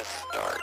Press start.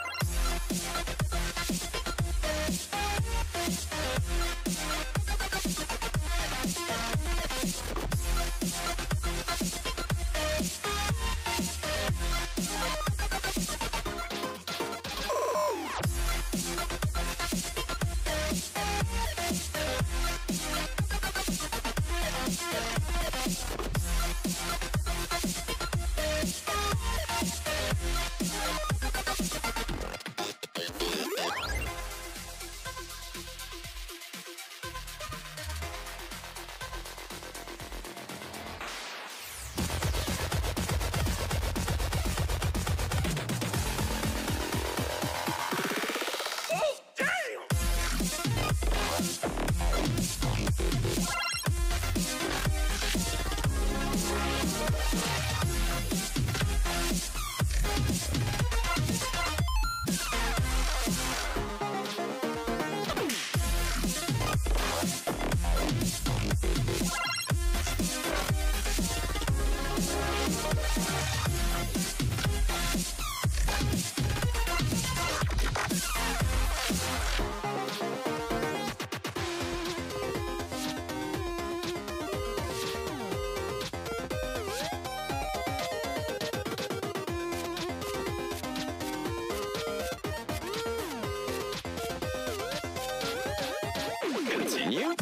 Continue.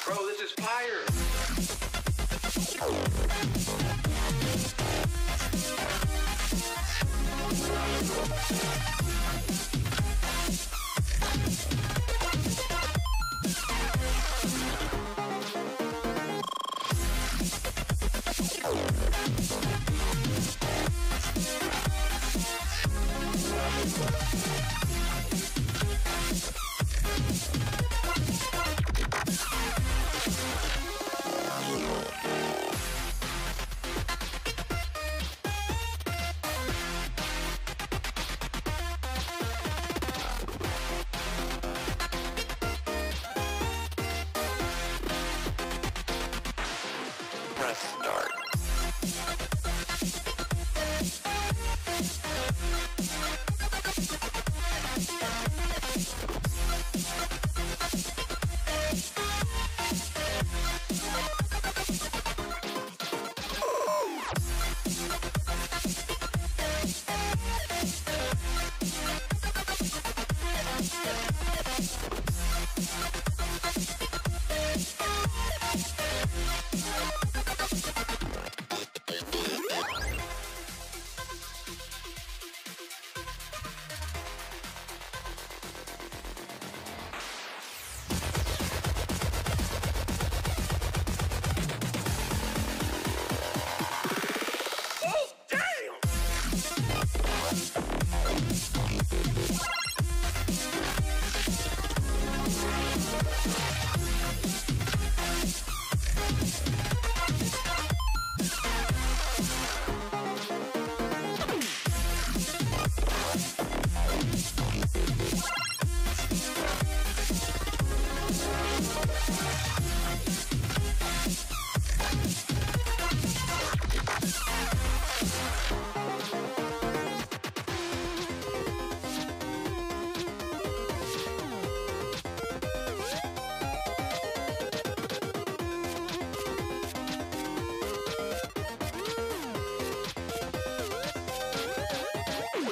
Bro, this is fire! Press start.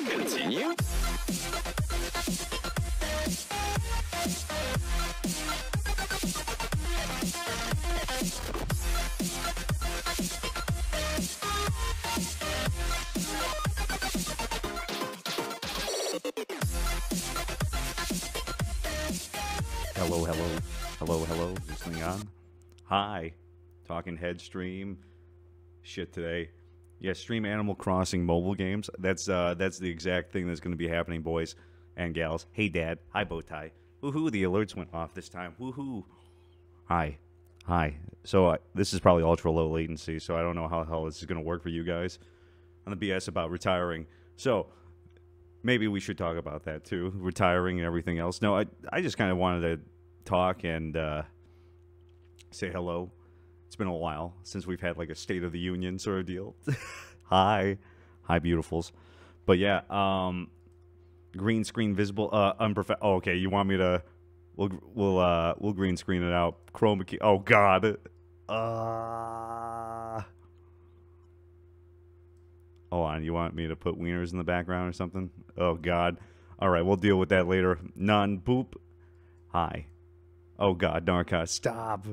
Continue. Hello, hello, hello, hello. Is this thing on? Hi. Talking head stream. Shit today. Yeah, stream Animal Crossing mobile games. That's the exact thing that's going to be happening, boys and gals. Hey, Dad. Hi, Bowtie. Woohoo! The alerts went off this time. Woohoo! Hi, hi. So this is probably ultra low latency. So I don't know how the hell this is going to work for you guys on the BS about retiring. So maybe we should talk about that too, retiring and everything else. No, I just kind of wanted to talk and say hello. It's been a while since we've had like a State of the Union sort of deal. Hi beautifuls. But yeah, green screen visible, oh, okay, you want me to? We'll green screen it out. Chroma key. Oh God. Hold on, you want me to put wieners in the background or something? Oh God. All right, we'll deal with that later. None. Boop. Hi. Oh God, Narrcost, stop.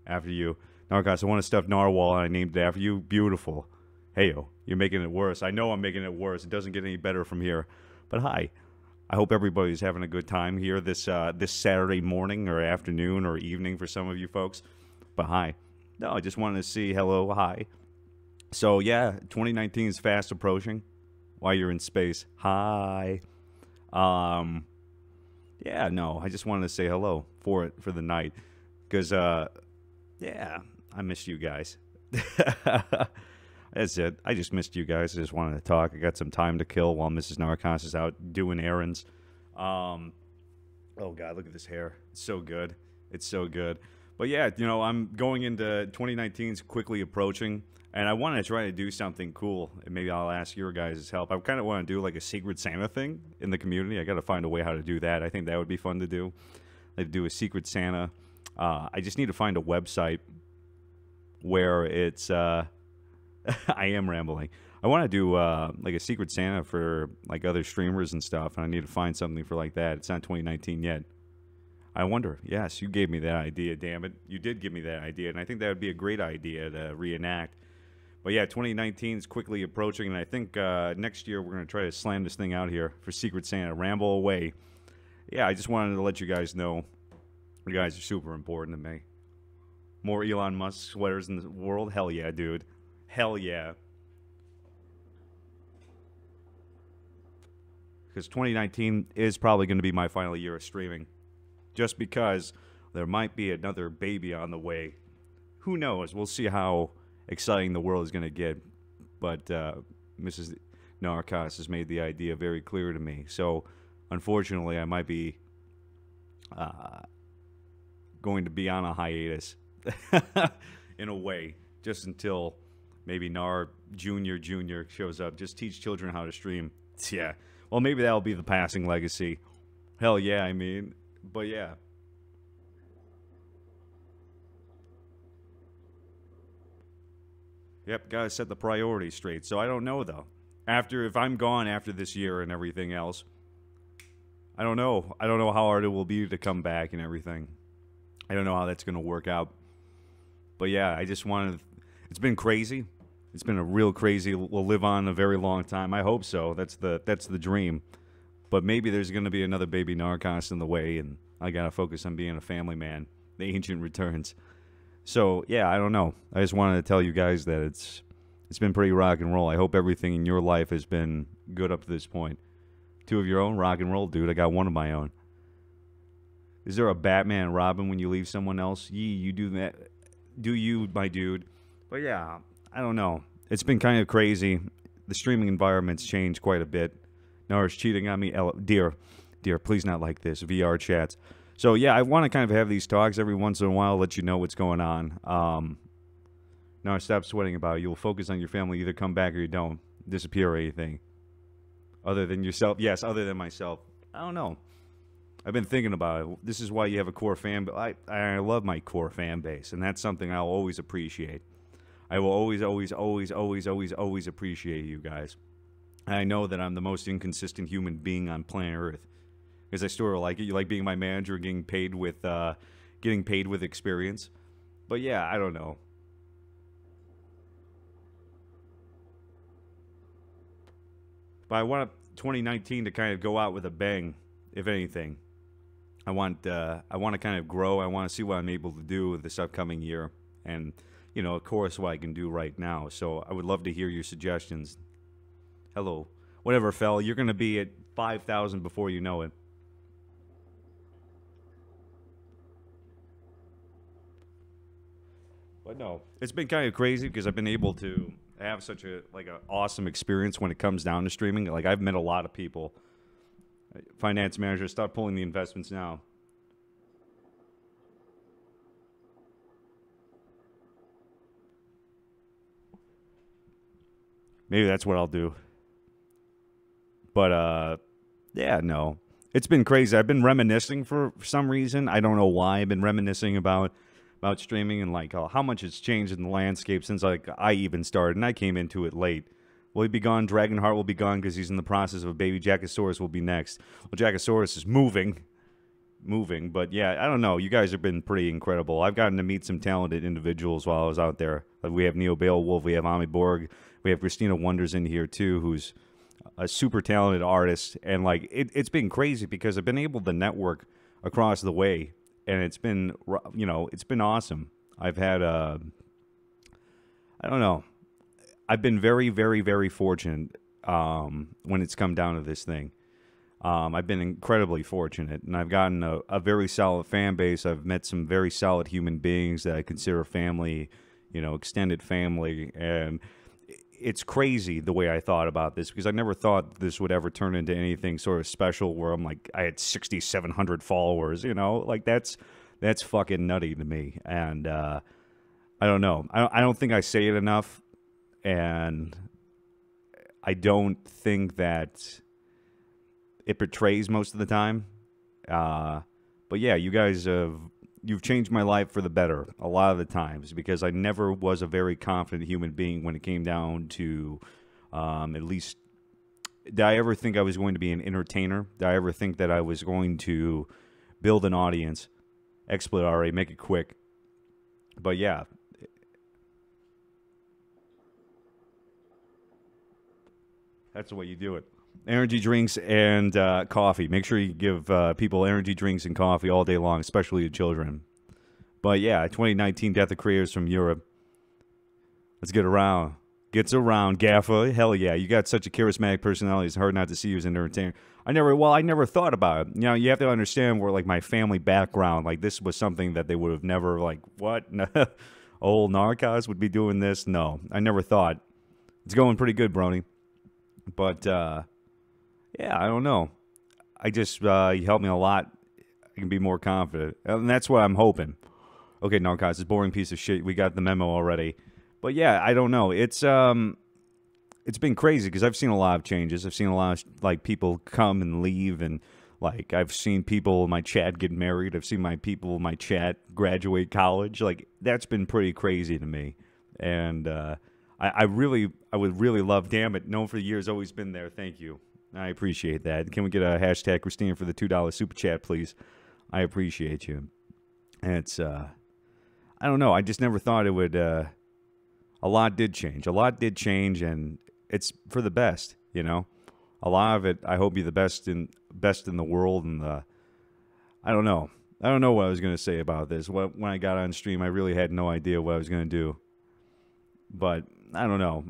After you. Narrcost, I want to stuff narwhal and I named it after you. Beautiful. Heyo, you're making it worse. I know I'm making it worse. It doesn't get any better from here. But hi. I hope everybody's having a good time here this Saturday morning or afternoon or evening for some of you folks. But hi. No, I just wanted to see hello, hi. So yeah, 2019 is fast approaching while you're in space. Hi. Yeah, no, I just wanted to say hello for the night. Because, yeah, I missed you guys. That's it. I just missed you guys. I just wanted to talk. I got some time to kill while Mrs. Narrcost is out doing errands. Oh, God, look at this hair. It's so good. It's so good. But, yeah, you know, I'm going into 2019's quickly approaching, and I want to try to do something cool, and maybe I'll ask your guys' help. I kind of want to do, like, a Secret Santa thing in the community. I got to find a way how to do that. I think that would be fun to do. Like, do a Secret Santa. I just need to find a website where it's... I am rambling. I want to do like a Secret Santa for like other streamers and stuff, and I need to find something for like that. It's not 2019 yet. I wonder. Yes, you gave me that idea, damn it. You did give me that idea, and I think that would be a great idea to reenact. But yeah, 2019 is quickly approaching, and I think next year we're going to try to slam this thing out here for Secret Santa. Ramble away. Yeah, I just wanted to let you guys know you guys are super important to me. More Elon Musk sweaters in the world? Hell yeah, dude. Hell yeah. Because 2019 is probably going to be my final year of streaming. Just because there might be another baby on the way. Who knows? We'll see how exciting the world is going to get. But Mrs. Narrcost has made the idea very clear to me. So, unfortunately, I might be going to be on a hiatus. In a way. Just until... maybe Nar Jr. shows up. Just teach children how to stream. Yeah. Well, maybe that'll be the passing legacy. Hell yeah, I mean. But yeah. Yep, gotta set the priorities straight. So I don't know, though. If I'm gone after this year and everything else, I don't know. I don't know how hard it will be to come back and everything. I don't know how that's going to work out. But yeah, I just wanted... it's been crazy. It's been a real crazy. We'll live on a very long time. I hope so. That's the dream. But maybe there's going to be another baby Narrcost in the way, and I got to focus on being a family man. The ancient returns. So yeah, I don't know. I just wanted to tell you guys that it's been pretty rock and roll. I hope everything in your life has been good up to this point. 2 of your own, rock and roll, dude. I got 1 of my own. Is there a Batman and Robin when you leave someone else? Yee, you do that. Do you, my dude? But yeah. I don't know. It's been kind of crazy. The streaming environment's changed quite a bit. Nara's cheating on me. Dear, please not like this. VR chats. So, yeah, I want to kind of have these talks every once in a while, let you know what's going on. Nara, stop sweating about it. You'll focus on your family. Either come back or you don't. Disappear or anything. Other than yourself. Yes, other than myself. I don't know. I've been thinking about it. This is why you have a core fan base. I love my core fan base, and that's something I'll always appreciate. I will always appreciate you guys. And I know that I'm the most inconsistent human being on planet Earth. Because I sort of like it. You like being my manager, getting paid with experience. But yeah, I don't know. But I want 2019 to kind of go out with a bang, if anything. I want to kind of grow. I want to see what I'm able to do this upcoming year, and of course, what I can do right now. So I would love to hear your suggestions. Hello, whatever, fell. You're gonna be at 5,000 before you know it. But no, it's been kind of crazy because I've been able to have such a awesome experience when it comes down to streaming. Like I've met a lot of people. Finance manager, stop pulling the investments now. Maybe that's what I'll do. But yeah, no. It's been crazy. I've been reminiscing for some reason. I don't know why. I've been reminiscing about streaming and how much it's changed in the landscape since I even started, and I came into it late. Will he be gone? Dragonheart will be gone because he's in the process of a baby. Jackosaurus will be next. Well, Jackosaurus is moving. But yeah, I don't know. You guys have been pretty incredible. I've gotten to meet some talented individuals while I was out there. We have Neo Beowulf, we have Ami Borg, we have Christina Wonders in here too, who's a super talented artist. And it's been crazy because I've been able to network across the way, and it's been it's been awesome. I've had I don't know. I've been very, very, very fortunate when it's come down to this thing. I've been incredibly fortunate, and I've gotten a very solid fan base. I've met some very solid human beings that I consider family, extended family, and it's crazy the way I thought about this because I never thought this would ever turn into anything sort of special where I had 6,700 followers, that's fucking nutty to me, and I don't know. I don't think I say it enough, and I don't think that it portrays most of the time. But yeah, you guys you've changed my life for the better a lot of the times because I never was a very confident human being when it came down to at least, did I ever think I was going to be an entertainer? Did I ever think that I was going to build an audience, exploit RA, make it quick? But yeah. That's the way you do it. Energy drinks and coffee. Make sure you give people energy drinks and coffee all day long, especially the children. But yeah, 2019 Death of Creators from Europe. Let's get around. Gets around, Gaffa. Hell yeah, you got such a charismatic personality. It's hard not to see you as an entertainer. I never thought about it. You have to understand where my family background, this was something that they would have never what? Old Narrcost would be doing this? No, I never thought. It's going pretty good, Brony. But yeah, I don't know. I just you helped me a lot. I can be more confident, and that's what I'm hoping. Okay, Narcos, it's a boring piece of shit. We got the memo already, but yeah, I don't know. It's been crazy because I've seen a lot of changes. I've seen a lot of people come and leave, and I've seen people in my chat get married. I've seen people in my chat graduate college. That's been pretty crazy to me, and I would really love. Damn it, known for years, always been there. Thank you. I appreciate that. Can we get a hashtag Christina for the $2 super chat, please? I appreciate you. And it's, I don't know. I just never thought it would, a lot did change. A lot did change, and it's for the best, A lot of it, I hope, be the best in the world, and I don't know. I don't know what I was going to say about this. When I got on stream, I really had no idea what I was going to do. But, I don't know.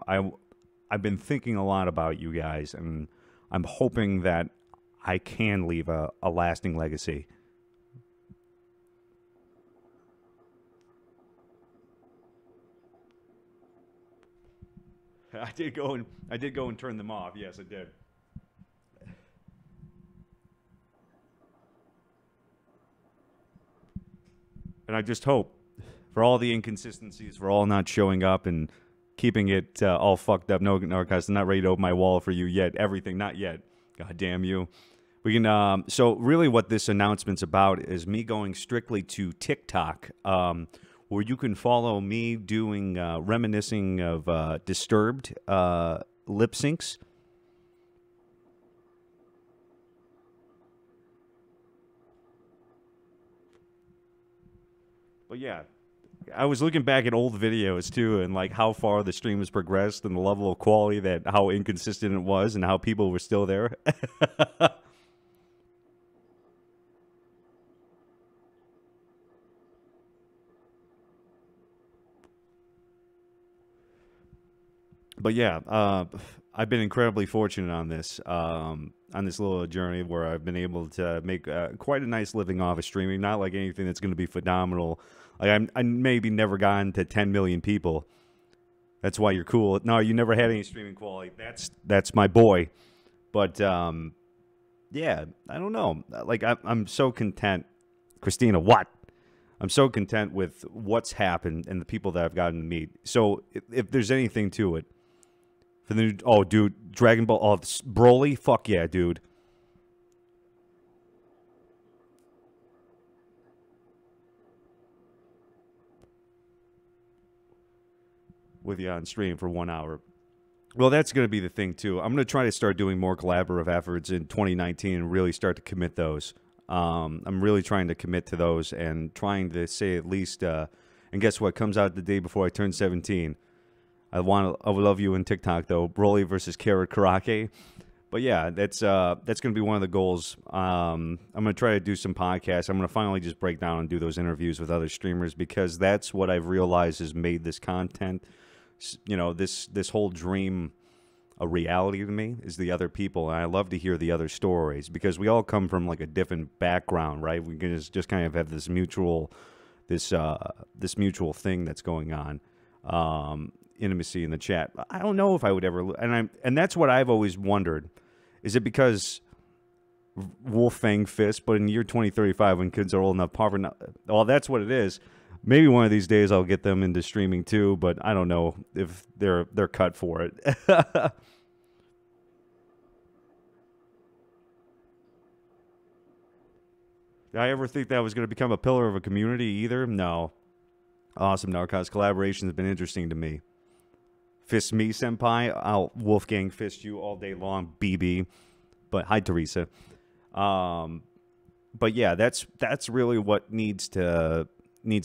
I've been thinking a lot about you guys, and I'm hoping that I can leave a lasting legacy. I did go and turn them off. Yes, I did. And I just hope, for all the inconsistencies, for all not showing up and keeping it all fucked up. No, Narcos, I'm not ready to open my wall for you yet. Everything, not yet. God damn you. We can. So really, what this announcement's about is me going strictly to TikTok, where you can follow me doing reminiscing of Disturbed lip syncs. But yeah. I was looking back at old videos too, and how far the stream has progressed and the level of quality, how inconsistent it was, and how people were still there. But yeah, I've been incredibly fortunate on this little journey where I've been able to make quite a nice living off of streaming. Not like anything that's going to be phenomenal. Like I maybe never gotten to 10 million people. That's why you're cool. No, you never had any streaming quality. That's my boy. But yeah, I don't know. Like I'm so content. Christina, what? I'm so content with what's happened and the people that I've gotten to meet. So if there's anything to it, for the new, oh dude, Dragon Ball, oh Broly, fuck yeah, dude. With you on stream for 1 hour. Well, that's going to be the thing too. I'm going to try to start doing more collaborative efforts in 2019 and really start to commit those. I'm really trying to commit to those and trying to say at least, and guess what? Comes out the day before I turn 17. I would love you in TikTok though. Broly versus Carrot Karake. But yeah, that's going to be one of the goals. I'm going to try to do some podcasts. I'm going to finally just break down and do those interviews with other streamers because that's what I've realized has made this content, you know, this whole dream a reality to me is the other people, and I love to hear the other stories because we all come from like a different background, right? We can just kind of have this mutual thing that's going on, intimacy in the chat. I don't know if I would ever, and that's what I've always wondered. Is it because Wolfang Fist, but in the year 2035 when kids are old enough, powerful enough, well, that's what it is. Maybe one of these days I'll get them into streaming too, but I don't know if they're cut for it. Did I ever think that was going to become a pillar of a community either? No. Awesome, Narrcost. Collaboration has been interesting to me. Fist me, senpai. I'll Wolfgang fist you all day long, BB. But hi, Teresa. But yeah, that's really what needs to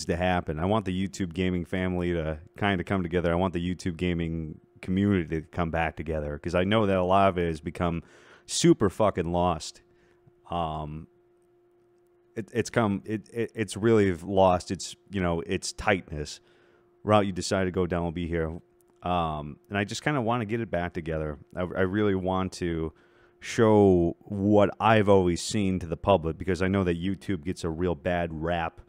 happen. I want the YouTube gaming family to kind of come together. I want the YouTube gaming community to come back together because I know that a lot of it has become super fucking lost. It's really lost its, you know, its tightness. Route you decide to go down will be here. And I just kind of want to get it back together. I really want to show what I've always seen to the public because I know that YouTube gets a real bad rap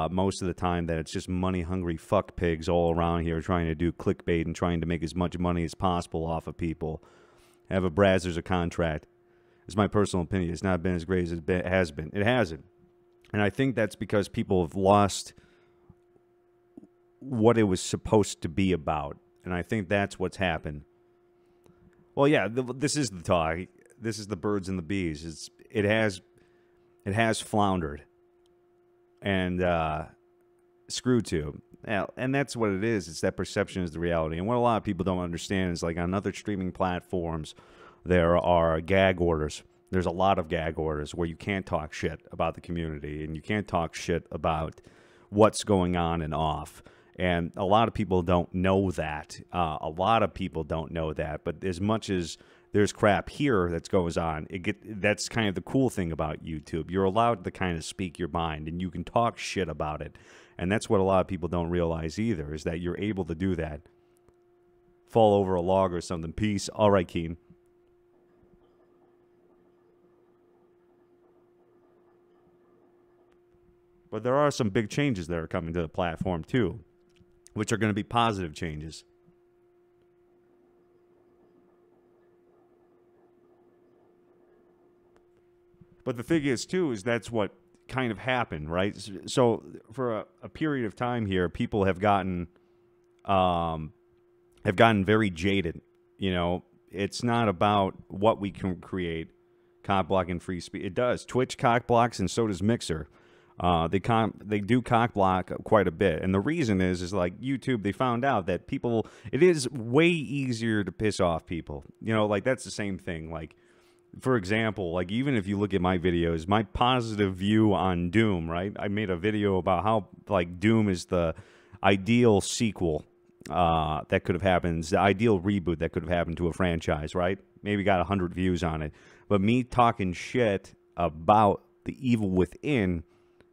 most of the time, that it's just money-hungry fuck pigs all around here trying to do clickbait and trying to make as much money as possible off of people. Have a Brazzers a contract. It's my personal opinion. It's not been as great as it has been. It hasn't. And I think that's because people have lost what it was supposed to be about. And I think that's what's happened. Well, yeah, this is the talk. This is the birds and the bees. It has floundered and screwed to. And that's what it is. It's that perception is the reality. And what a lot of people don't understand is, like, on other streaming platforms, there are gag orders. There's a lot of gag orders where you can't talk shit about the community and you can't talk shit about what's going on and off. And a lot of people don't know that. A lot of people don't know that. But as much as there's crap here that goes on, that's kind of the cool thing about YouTube. You're allowed to kind of speak your mind and you can talk shit about it. And that's what a lot of people don't realize either, is that you're able to do that. Fall over a log or something. Peace. All right, Keen. But there are some big changes that are coming to the platform too, which are going to be positive changes. But the thing is too, is that's what kind of happened, right? So for a period of time here, people have gotten very jaded. You know, it's not about what we can create, cock block and free speech. It does. Twitch cock blocks, and so does Mixer. They do cock block quite a bit, and the reason is like YouTube. They found out that people, it is way easier to piss off people. You know, like that's the same thing. Like, for example, like even if you look at my videos, my positive view on Doom, right? I made a video about how like Doom is the ideal sequel that could have happened, it's the ideal reboot that could have happened to a franchise, right? Maybe got 100 views on it, but me talking shit about the evil within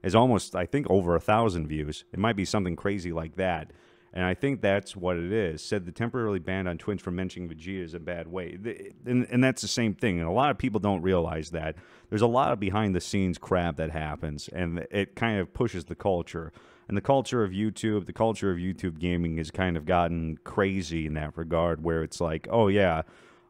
is almost, I think, over 1,000 views. It might be something crazy like that. And I think that's what it is. Said the temporarily banned on Twitch for mentioning Vegeta is a bad way. And that's the same thing. And a lot of people don't realize that. There's a lot of behind-the-scenes crap that happens, and it kind of pushes the culture. And the culture of YouTube gaming has kind of gotten crazy in that regard, where it's like, oh, yeah,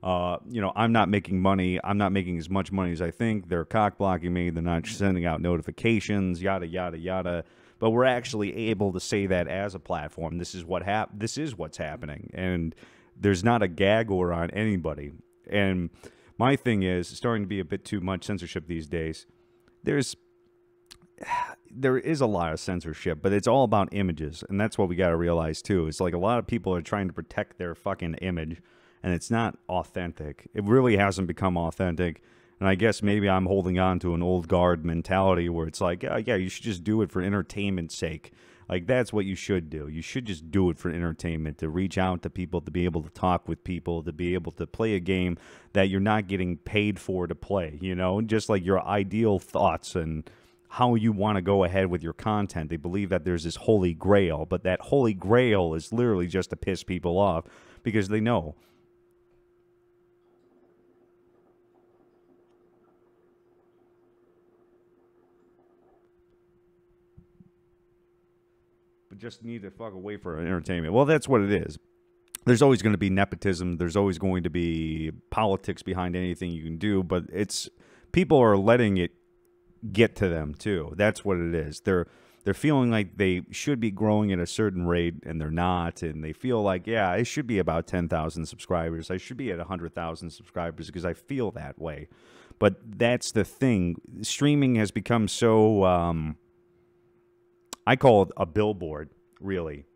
I'm not making money. I'm not making as much money as I think. They're cock-blocking me. They're not sending out notifications, yada, yada, yada. But we're actually able to say that as a platform. This is what's happening, and there's not a gag order on anybody. And my thing is starting to be a bit too much censorship these days. There is a lot of censorship, but it's all about images, and that's what we got to realize too. It's like a lot of people are trying to protect their fucking image, and it's not authentic. It really hasn't become authentic. And I guess maybe I'm holding on to an old guard mentality where it's like, yeah, you should just do it for entertainment's sake. Like, that's what you should do. You should just do it for entertainment, to reach out to people, to be able to talk with people, to be able to play a game that you're not getting paid for to play, just like your ideal thoughts and how you want to go ahead with your content. They believe that there's this holy grail, but that holy grail is literally just to piss people off because they know. Just need to fuck away for entertainment. Well, that's what it is. There's always going to be nepotism. There's always going to be politics behind anything you can do, but people are letting it get to them too. That's what it is. They're feeling like they should be growing at a certain rate, and they're not. And they feel like, yeah, I should be about 10,000 subscribers. I should be at 100,000 subscribers because I feel that way. But that's the thing. Streaming has become so... I call it a billboard, really.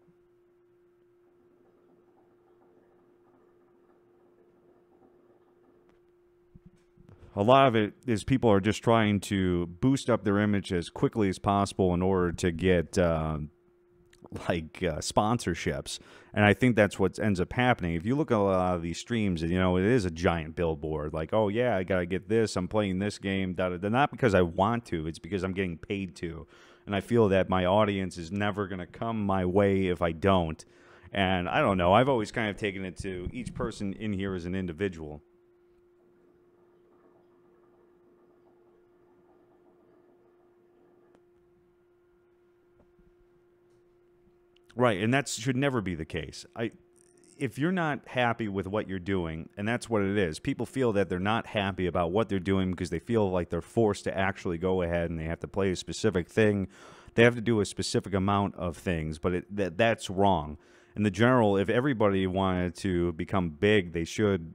A lot of it is people are just trying to boost up their image as quickly as possible in order to get sponsorships. And I think that's what ends up happening. If you look at a lot of these streams, it is a giant billboard. Like, oh, yeah, I got to get this. I'm playing this game. Not because I want to. It's because I'm getting paid to. And I feel that my audience is never going to come my way if I don't. And I don't know. I've always kind of taken it to each person in here as an individual. Right, and that should never be the case. If you're not happy with what you're doing, and that's what it is, people feel that they're not happy about what they're doing because they feel like they're forced to actually go ahead and they have to play a specific thing. They have to do a specific amount of things, but that's wrong. In the general, if everybody wanted to become big, they should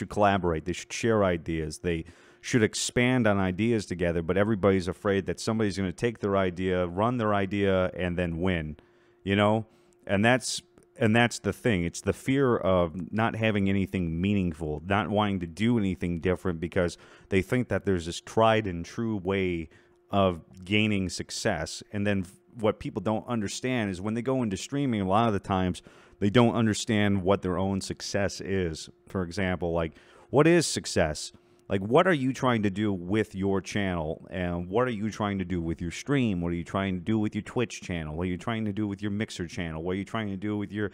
collaborate. They should share ideas. They should expand on ideas together, but everybody's afraid that somebody's going to take their idea, run their idea, and then win, And that's the thing. It's the fear of not having anything meaningful, not wanting to do anything different because they think that there's this tried and true way of gaining success. And then what people don't understand is when they go into streaming, a lot of the times they don't understand what their own success is. For example, like, what is success? Like, what are you trying to do with your channel? And what are you trying to do with your stream? What are you trying to do with your Twitch channel? What are you trying to do with your Mixer channel? What are you trying to do with your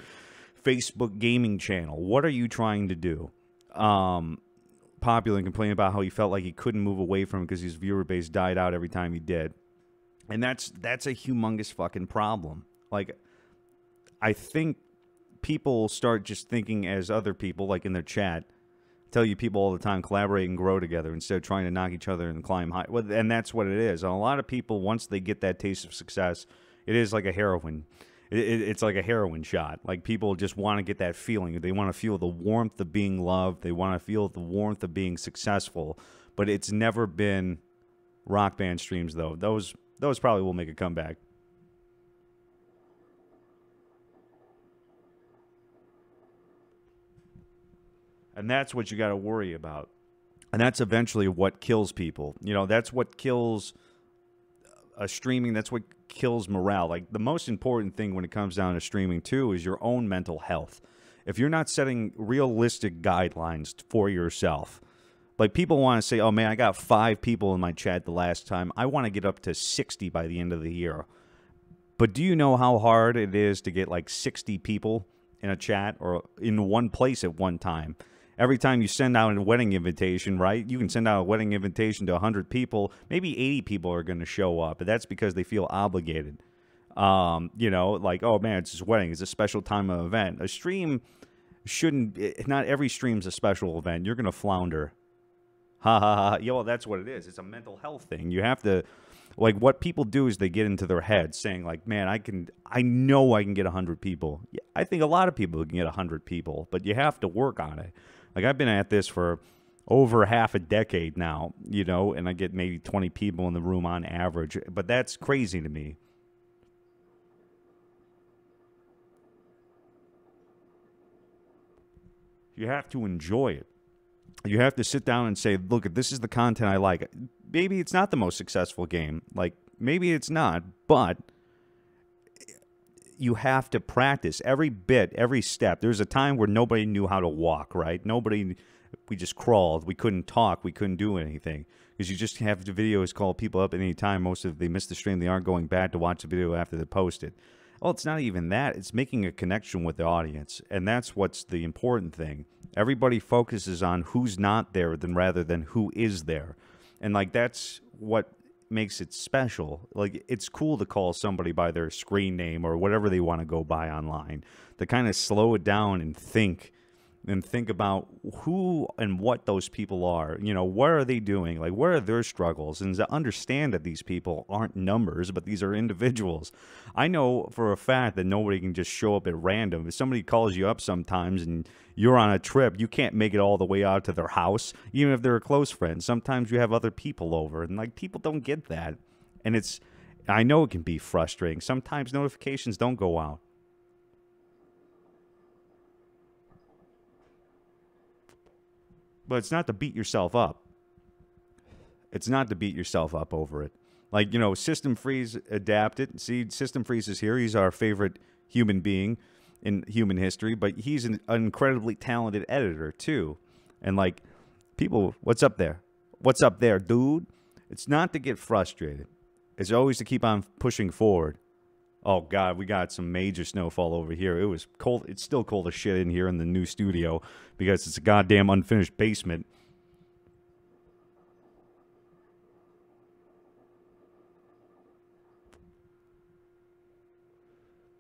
Facebook gaming channel? What are you trying to do? Popular and complaining about how he felt like he couldn't move away from it because his viewer base died out every time he did. And that's a humongous fucking problem. Like, I think people start just thinking as other people, like in their chat, tell you people all the time, collaborate and grow together instead of trying to knock each other and climb high. Well, and that's what it is. And a lot of people, once they get that taste of success, it is like a heroin. It's like a heroin shot. Like, people just want to get that feeling. They want to feel the warmth of being loved. They want to feel the warmth of being successful. But it's never been Rock Band streams, though. Those probably will make a comeback. And that's what you got to worry about. And that's eventually what kills people. That's what kills streaming. That's what kills morale. Like, the most important thing when it comes down to streaming, too, is your own mental health. If you're not setting realistic guidelines for yourself, like, people want to say, oh, man, I got 5 people in my chat the last time. I want to get up to 60 by the end of the year. But do you know how hard it is to get like 60 people in a chat or in one place at one time? Every time you send out a wedding invitation, right? You can send out a wedding invitation to 100 people. Maybe 80 people are going to show up, but that's because they feel obligated. You know, like, oh man, it's his wedding. It's a special time of event. A stream shouldn't, not every stream's a special event. You're going to flounder. Ha ha ha. Yeah, well, that's what it is. It's a mental health thing. You have to, like, what people do is they get into their head saying, like, man, I know I can get 100 people. Yeah, I think a lot of people can get 100 people, but you have to work on it. Like, I've been at this for over half a decade now, you know, and I get maybe 20 people in the room on average, but that's crazy to me. You have to enjoy it. You have to sit down and say, look, this is the content I like. Maybe it's not the most successful game. Like, maybe it's not, but you have to practice every bit, every step. There's a time where nobody knew how to walk, right? We just crawled. We couldn't talk. We couldn't do anything. Because you just have the videos call people up at any time. Most of they miss the stream. They aren't going back to watch the video after they post it. Well, it's not even that. It's making a connection with the audience. And that's what's the important thing. Everybody focuses on who's not there rather than who is there. And, like, that's what makes it special. Like, it's cool to call somebody by their screen name or whatever they want to go by online. To kind of slow it down and think about who and what those people are. You know, what are they doing? Like, what are their struggles? And to understand that these people aren't numbers, but these are individuals. I know for a fact that nobody can just show up at random. If somebody calls you up sometimes and you're on a trip, you can't make it all the way out to their house, even if they're a close friend. Sometimes you have other people over, and, like, people don't get that. And I know it can be frustrating. Sometimes notifications don't go out. But it's not to beat yourself up. It's not to beat yourself up over it. Like, you know, System Freeze adapted. See, System Freeze is here. He's our favorite human being in human history, but he's an incredibly talented editor, too. And, like, people, what's up there? What's up there, dude? It's not to get frustrated. It's always to keep on pushing forward. Oh, God, we got some major snowfall over here. It was cold. It's still cold as shit in here in the new studio because it's a goddamn unfinished basement.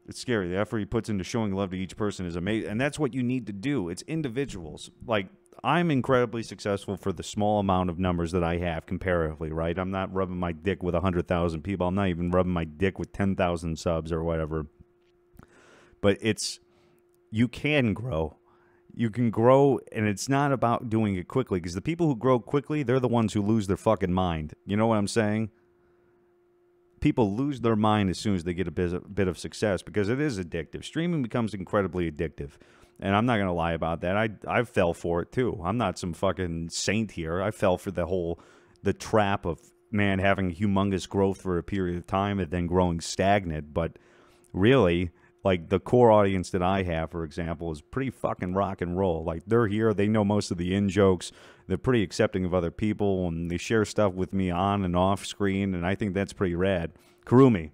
It's scary. The effort he puts into showing love to each person is amazing. And that's what you need to do. It's individuals. Like, I'm incredibly successful for the small amount of numbers that I have comparatively, right? I'm not rubbing my dick with 100,000 people. I'm not even rubbing my dick with 10,000 subs or whatever. But you can grow. You can grow, and it's not about doing it quickly. Because the people who grow quickly, they're the ones who lose their fucking mind. You know what I'm saying? People lose their mind as soon as they get a bit of success because it is addictive. Streaming becomes incredibly addictive. And I'm not going to lie about that. I fell for it, too. I'm not some fucking saint here. I fell for the trap of, man, having humongous growth for a period of time and then growing stagnant. But really, like, the core audience that I have, for example, is pretty fucking rock and roll. Like, they're here. They know most of the in-jokes. They're pretty accepting of other people, and they share stuff with me on and off screen, and I think that's pretty rad. Kurumi.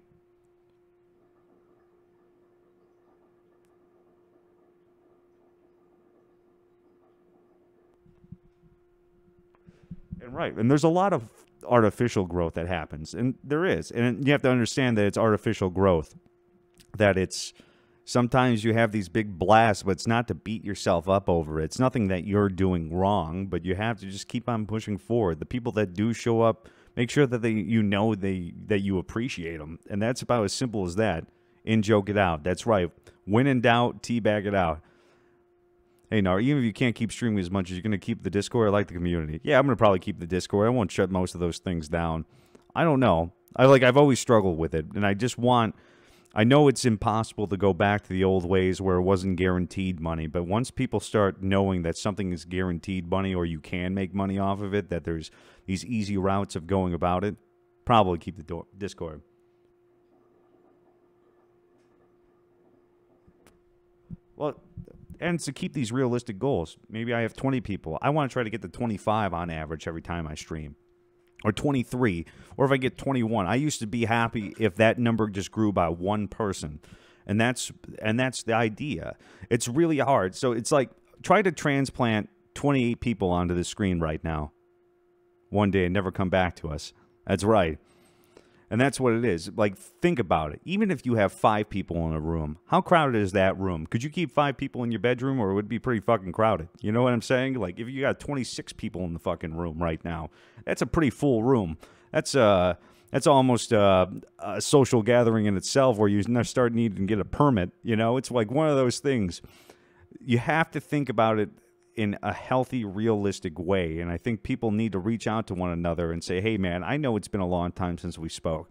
And right, and there's a lot of artificial growth that happens, and there is, and you have to understand that it's artificial growth, that it's sometimes you have these big blasts, but it's not to beat yourself up over it. It's nothing that you're doing wrong, but you have to just keep on pushing forward. The people that do show up, make sure that that you appreciate them, and that's about as simple as that. In-joke it out. That's right. When in doubt, teabag it out. Hey, now, even if you can't keep streaming as much as you're going to keep the Discord, I like the community. Yeah, I'm going to probably keep the Discord. I won't shut most of those things down. I don't know. I've always struggled with it, and I know it's impossible to go back to the old ways where it wasn't guaranteed money, but once people start knowing that something is guaranteed money or you can make money off of it, that there's these easy routes of going about it, probably keep the Discord. Well, and to keep these realistic goals. Maybe I have 20 people. I want to try to get to 25 on average every time I stream. or 23, or if I get 21. I used to be happy if that number just grew by one person. And that's the idea. It's really hard. So it's like, try to transplant 28 people onto the screen right now one day and never come back to us. That's right. And that's what it is. Like, think about it. Even if you have 5 people in a room, how crowded is that room? Could you keep 5 people in your bedroom, or it would be pretty fucking crowded? You know what I'm saying? Like, if you got 26 people in the fucking room right now, that's a pretty full room. That's almost a social gathering in itself, where you start needing to get a permit. You know, it's like one of those things. You have to think about it in a healthy, realistic way. And I think people need to reach out to one another and say, hey, man, I know it's been a long time since we spoke,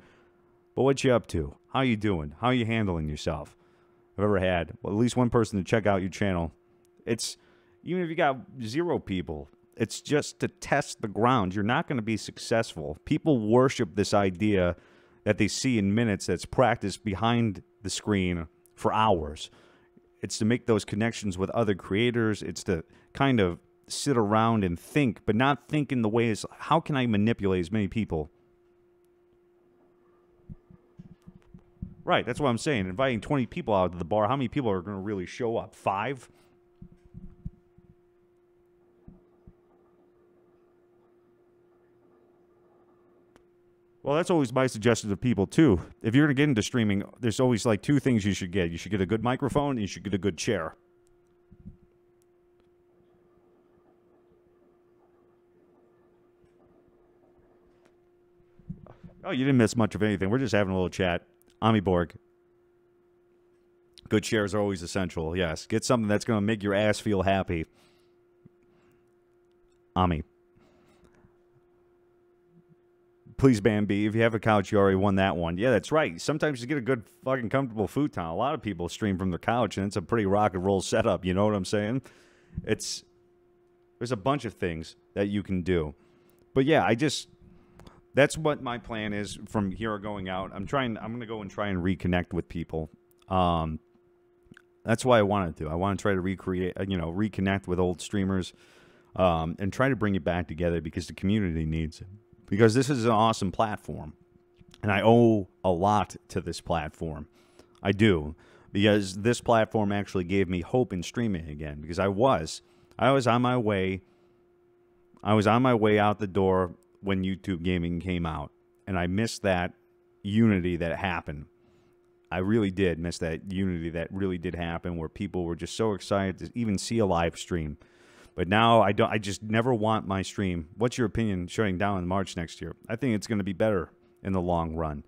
but what you up to? How you doing? How you handling yourself? I've ever had at least one person to check out your channel. It's, even if you got 0 people, it's just to test the ground. You're not going to be successful. People worship this idea that they see in minutes that's practiced behind the screen for hours. It's to make those connections with other creators. It's to kind of sit around and think, but not think in the ways, how can I manipulate as many people? Right, that's what I'm saying. Inviting 20 people out to the bar, how many people are going to really show up? 5? Well, that's always my suggestion to people, too. If you're going to get into streaming, there's always like 2 things you should get. You should get a good microphone, and you should get a good chair. Oh, you didn't miss much of anything. We're just having a little chat. Amiborg. Good chairs are always essential, yes. Get something that's going to make your ass feel happy. Ami. Please, Bambi, if you have a couch, you already won that one. Yeah, that's right. Sometimes you get a good fucking comfortable futon. A lot of people stream from their couch, and it's a pretty rock and roll setup. You know what I'm saying? There's a bunch of things that you can do. But yeah, that's what my plan is from here going out. I'm going to go and try and reconnect with people. That's why I want to do. I want to try to reconnect with old streamers, and try to bring it back together because the community needs it. Because this is an awesome platform, and I owe a lot to this platform. I do, because this platform actually gave me hope in streaming again. Because I was on my way. I was on my way out the door when YouTube gaming came out, and I missed that unity that happened. I really did miss that unity that really did happen, where people were just so excited to even see a live stream. But now I just never want my stream. What's your opinion shutting down in March next year? I think it's going to be better in the long run.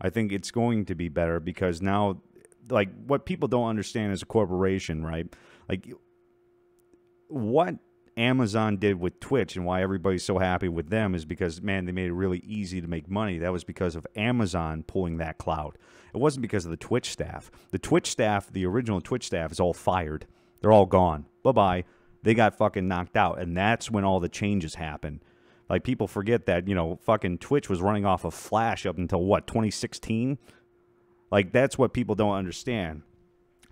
I think it's going to be better because now, like, what people don't understand as a corporation, right? Like, what Amazon did with Twitch and why everybody's so happy with them is because, man, they made it really easy to make money. That was because of Amazon pulling that clout. It wasn't because of the Twitch staff. The Twitch staff, the original Twitch staff, is all fired. They're all gone. Bye-bye. They got fucking knocked out, and that's when all the changes happened. Like, people forget that, fucking Twitch was running off of Flash up until, 2016? Like, that's what people don't understand.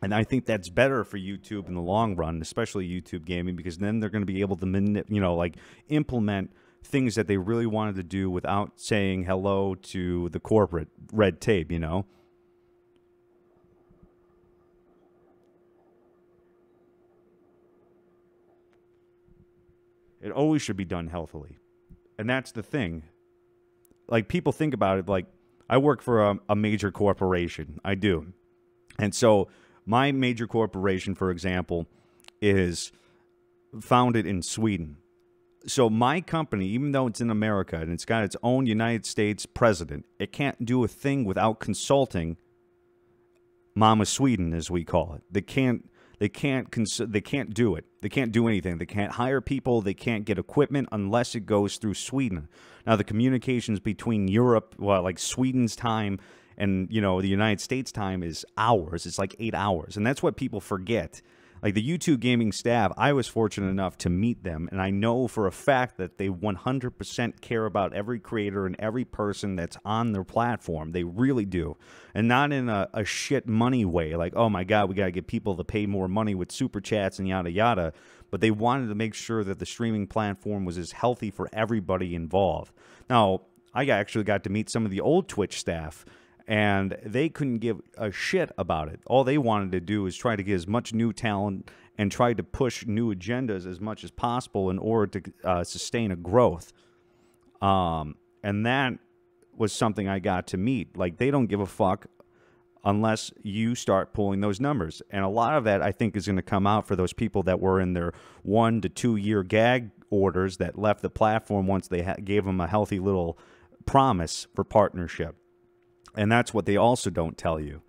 And I think that's better for YouTube in the long run, especially YouTube gaming, because then they're going to be able to, implement things that they really wanted to do without saying hello to the corporate red tape, It always should be done healthily. And that's the thing. Like, people think about it like, I work for a major corporation. I do. And so my major corporation, for example, is founded in Sweden. So my company, even though it's in America and it's got its own United States president, it can't do a thing without consulting Mama Sweden, as we call it. They can't do it. They can't do anything. They can't hire people. They can't get equipment unless it goes through Sweden. Now, the communications between Europe, like Sweden's time and, the United States time is hours. It's like 8 hours. And that's what people forget. Like, the YouTube gaming staff, I was fortunate enough to meet them, and I know for a fact that they 100% care about every creator and every person that's on their platform. They really do. And not in a shit money way, like, oh my God, we got to get people to pay more money with super chats and yada yada. but they wanted to make sure that the streaming platform was as healthy for everybody involved. Now, I actually got to meet some of the old Twitch staff, and they couldn't give a shit about it. All they wanted to do is try to get as much new talent and try to push new agendas as much as possible in order to sustain a growth. And that was something I got to meet. Like, they don't give a fuck unless you start pulling those numbers. And a lot of that, I think, is going to come out for those people that were in their 1 to 2 year gag orders that left the platform once they gave them a healthy little promise for partnership. And that's what they also don't tell you.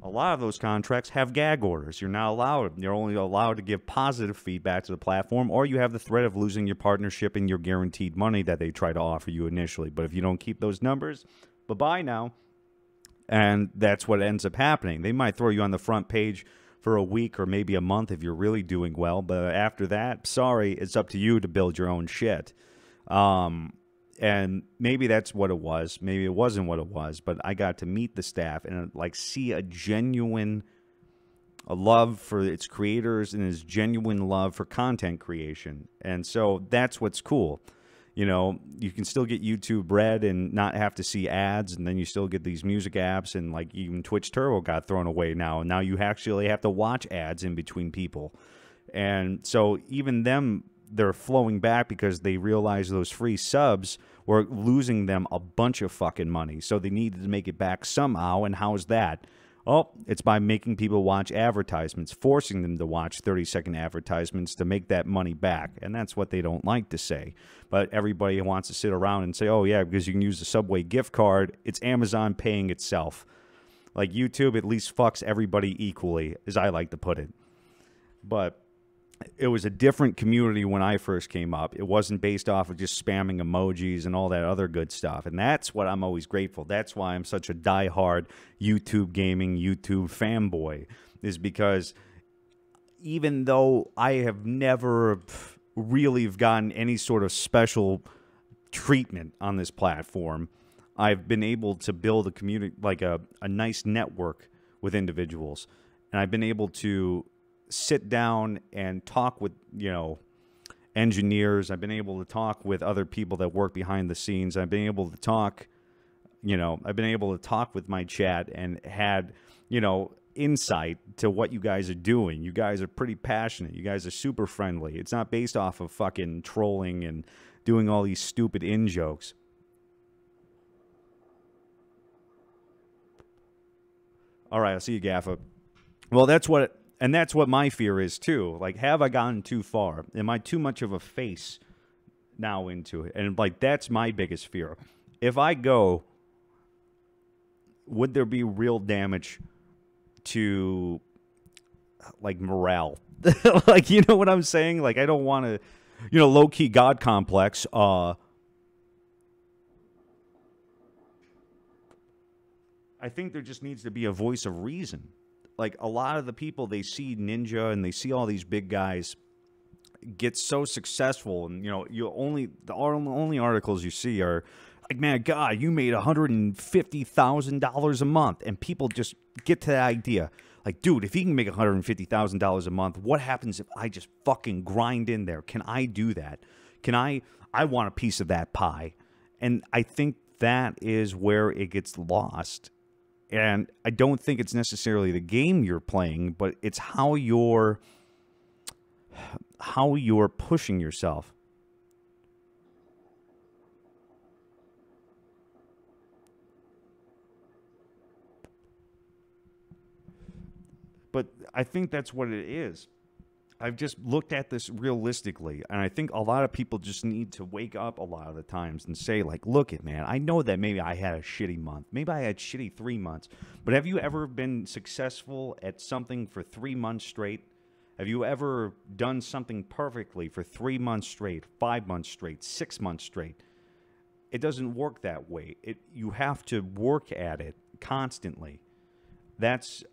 A lot of those contracts have gag orders. You're not allowed. You're only allowed to give positive feedback to the platform, or you have the threat of losing your partnership and your guaranteed money that they try to offer you initially. But if you don't keep those numbers, bye-bye now. And that's what ends up happening. They might throw you on the front page for a week or maybe a month if you're really doing well. But after that, sorry, it's up to you to build your own shit. And maybe that's what it was. Maybe it wasn't what it was. But I got to meet the staff and like see a genuine love for its creators and its genuine love for content creation. And so that's what's cool. You know, you can still get YouTube Red and not have to see ads, and then you still get these music apps, and like even Twitch Turbo got thrown away now. And now you actually have to watch ads in between people. And so even them, they're flowing back because they realize those free subs were losing them a bunch of fucking money. So they needed to make it back somehow. And how's that? Oh, it's by making people watch advertisements, forcing them to watch 30-second advertisements to make that money back. And that's what they don't like to say. But everybody wants to sit around and say, oh, yeah, because you can use the Subway gift card. It's Amazon paying itself. Like YouTube at least fucks everybody equally, as I like to put it. But it was a different community when I first came up. It wasn't based off of just spamming emojis and all that other good stuff. And that's what I'm always grateful. That's why I'm such a diehard YouTube gaming, YouTube fanboy, is because even though I have never really gotten any sort of special treatment on this platform, I've been able to build a community, like a nice network with individuals. And I've been able to sit down and talk with, you know, engineers. I've been able to talk with other people that work behind the scenes. I've been able to talk, you know, I've been able to talk with my chat and had, you know, insight to what you guys are doing. You guys are pretty passionate. You guys are super friendly. It's not based off of fucking trolling and doing all these stupid in-jokes. All right, I'll see you, Gaffa. Well, that's what... And that's what my fear is, too. Like, have I gone too far? Am I too much of a face now into it? And, like, that's my biggest fear. If I go, would there be real damage to, like, morale? Like, you know what I'm saying? Like, I don't want to, you know, low-key God complex. I think there just needs to be a voice of reason. Like, a lot of the people, they see Ninja and they see all these big guys get so successful, and, you know, the only articles you see are like, man, God, you made $150,000 a month, and people just get to that idea. Like, dude, if he can make $150,000 a month, what happens if I just fucking grind in there? Can I do that? I want a piece of that pie. And I think that is where it gets lost. And I don't think it's necessarily the game you're playing, but it's how you're pushing yourself. But I think that's what it is. I've just looked at this realistically, and I think a lot of people just need to wake up a lot of the times and say, like, look it, man, I know that maybe I had a shitty month. Maybe I had shitty 3 months. But have you ever been successful at something for 3 months straight? Have you ever done something perfectly for 3 months straight, 5 months straight, 6 months straight? It doesn't work that way. You have to work at it constantly. That's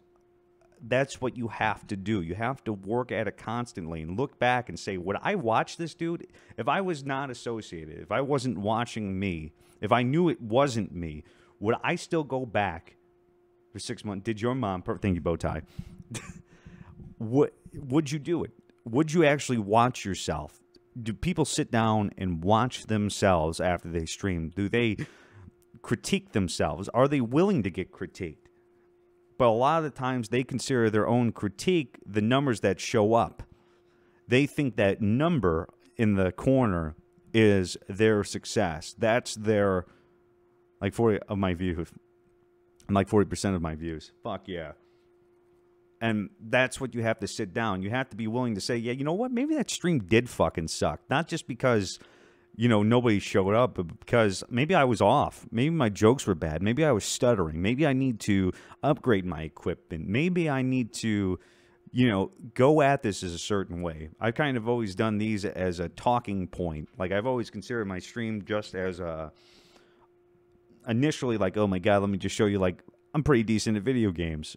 what you have to do. You have to work at it constantly and look back and say, would I watch this dude? If I was not associated, if I wasn't watching me, if I knew it wasn't me, would I still go back for 6 months. Did your mom? Thank you, Bowtie. Would you do it? Would you actually watch yourself? Do people sit down and watch themselves after they stream? Do they critique themselves? Are they willing to get critiqued? But a lot of the times they consider their own critique the numbers that show up. They think that number in the corner is their success. That's their, like 40 of my views. Like 40% of my views. Fuck yeah. And that's what you have to sit down. You have to be willing to say, yeah, you know what? Maybe that stream did fucking suck. Not just because, nobody showed up, but because maybe I was off. Maybe my jokes were bad. Maybe I was stuttering. Maybe I need to upgrade my equipment. Maybe I need to, go at this as a certain way. I've kind of always done these as a talking point. Like, I've always considered my stream just as initially like, oh my God, let me just show you, like, I'm pretty decent at video games.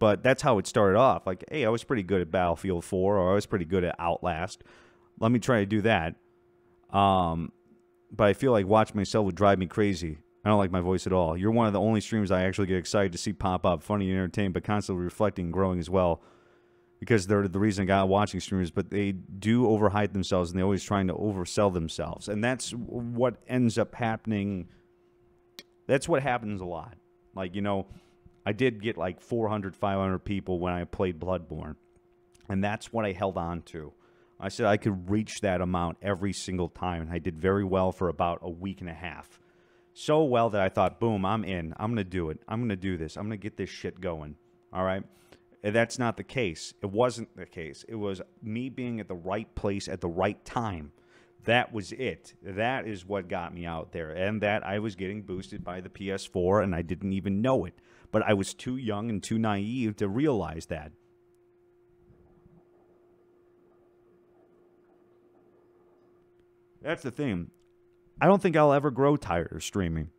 But that's how it started off. Like, hey, I was pretty good at Battlefield 4, or I was pretty good at Outlast. Let me try to do that. But I feel like watching myself would drive me crazy. I don't like my voice at all. You're one of the only streamers I actually get excited to see pop up, funny and entertaining, but constantly reflecting and growing as well. Because they're the reason I got watching streamers, but they do overhype themselves, and they're always trying to oversell themselves. And that's what ends up happening. That's what happens a lot. Like, I did get like 400, 500 people when I played Bloodborne. And that's what I held on to. I said I could reach that amount every single time. And I did very well for about a week and a half. So well that I thought, boom, I'm in. I'm going to do it. I'm going to do this. I'm going to get this shit going. All right? And that's not the case. It wasn't the case. It was me being at the right place at the right time. That was it. That is what got me out there. And that I was getting boosted by the PS4, and I didn't even know it. But I was too young and too naive to realize that. That's the thing. I don't think I'll ever grow tired of streaming.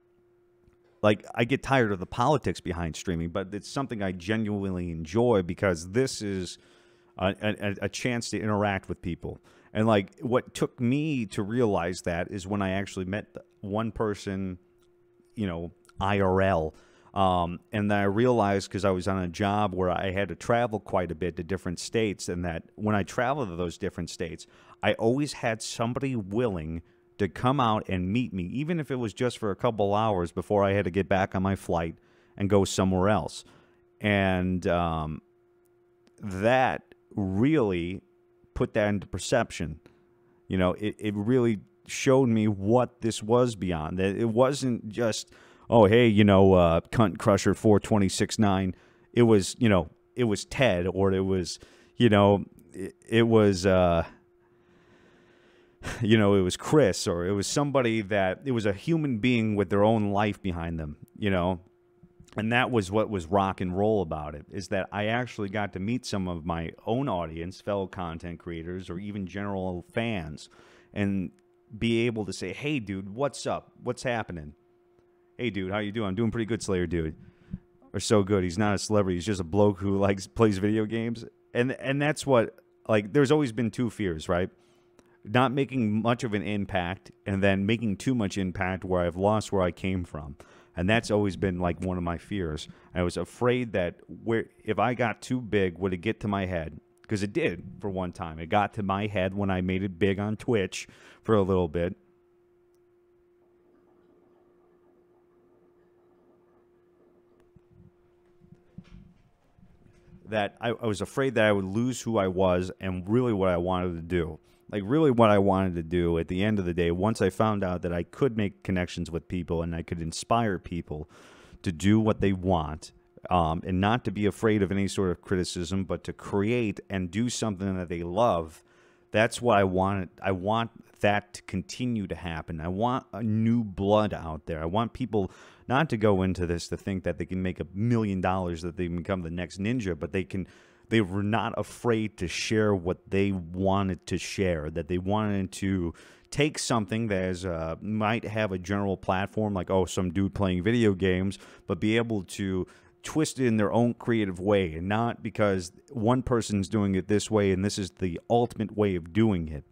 Like, I get tired of the politics behind streaming, but it's something I genuinely enjoy because this is a chance to interact with people. And, like, what took me to realize that is when I actually met one person, IRL. And then I realized, because I was on a job where I had to travel quite a bit to different states, and that when I traveled to those different states, I always had somebody willing to come out and meet me, even if it was just for a couple hours before I had to get back on my flight and go somewhere else. And that really put that into perception. It really showed me what this was beyond. That it wasn't just, oh, hey, Cunt Crusher 4269. It was, it was Ted, or it was, it was, it was Chris, or it was somebody that, it was a human being with their own life behind them, And that was what was rock and roll about it, is that I actually got to meet some of my own audience, fellow content creators, or even general fans, and be able to say, hey, dude, what's up? What's happening? Hey, dude, how you doing? I'm doing pretty good, Slayer, dude. Or so good. He's not a celebrity. He's just a bloke who plays video games. And that's what, there's always been two fears, right? Not making much of an impact, and then making too much impact where I've lost where I came from. And that's always been one of my fears. I was afraid that if I got too big, would it get to my head? Because it did for one time. It got to my head when I made it big on Twitch for a little bit. That I was afraid that I would lose who I was and really what I wanted to do. Really what I wanted to do at the end of the day, once I found out that I could make connections with people and I could inspire people to do what they want, and not to be afraid of any sort of criticism, but to create and do something that they love. That's what I wanted. I want that to continue to happen. I want a new blood out there. I want people not to go into this to think that they can make $1 million, that they can become the next ninja, but they were not afraid to share what they wanted to share, that they wanted to take something that might have a general platform, like, oh, some dude playing video games, but be able to twist it in their own creative way, and not because one person's doing it this way and this is the ultimate way of doing it.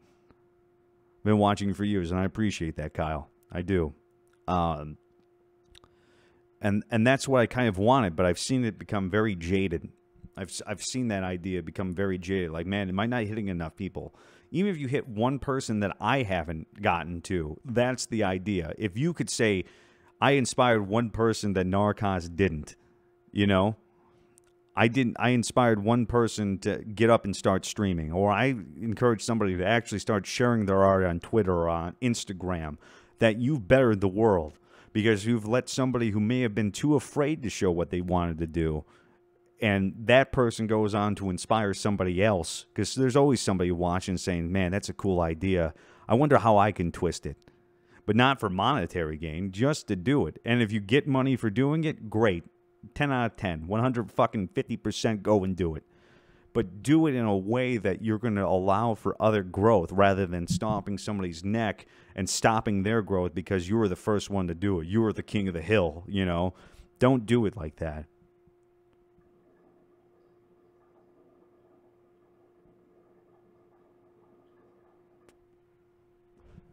I've been watching you for years, and I appreciate that, Kyle. I do. And that's what I kind of wanted, but I've seen it become very jaded. I've seen that idea become very jaded. Like, man, am I not hitting enough people? Even if you hit one person that I haven't gotten to, that's the idea. If you could say, I inspired one person that Narrcost didn't, you know? I inspired one person to get up and start streaming, or I encouraged somebody to actually start sharing their art on Twitter or on Instagram, that you've bettered the world because you've let somebody who may have been too afraid to show what they wanted to do, and that person goes on to inspire somebody else, because there's always somebody watching saying, man, that's a cool idea. I wonder how I can twist it. But not for monetary gain, just to do it. And if you get money for doing it, great. 10 out of 10, 150% go and do it. But do it in a way that you're going to allow for other growth rather than stomping somebody's neck and stopping their growth because you were the first one to do it. You were the king of the hill, you know. Don't do it like that.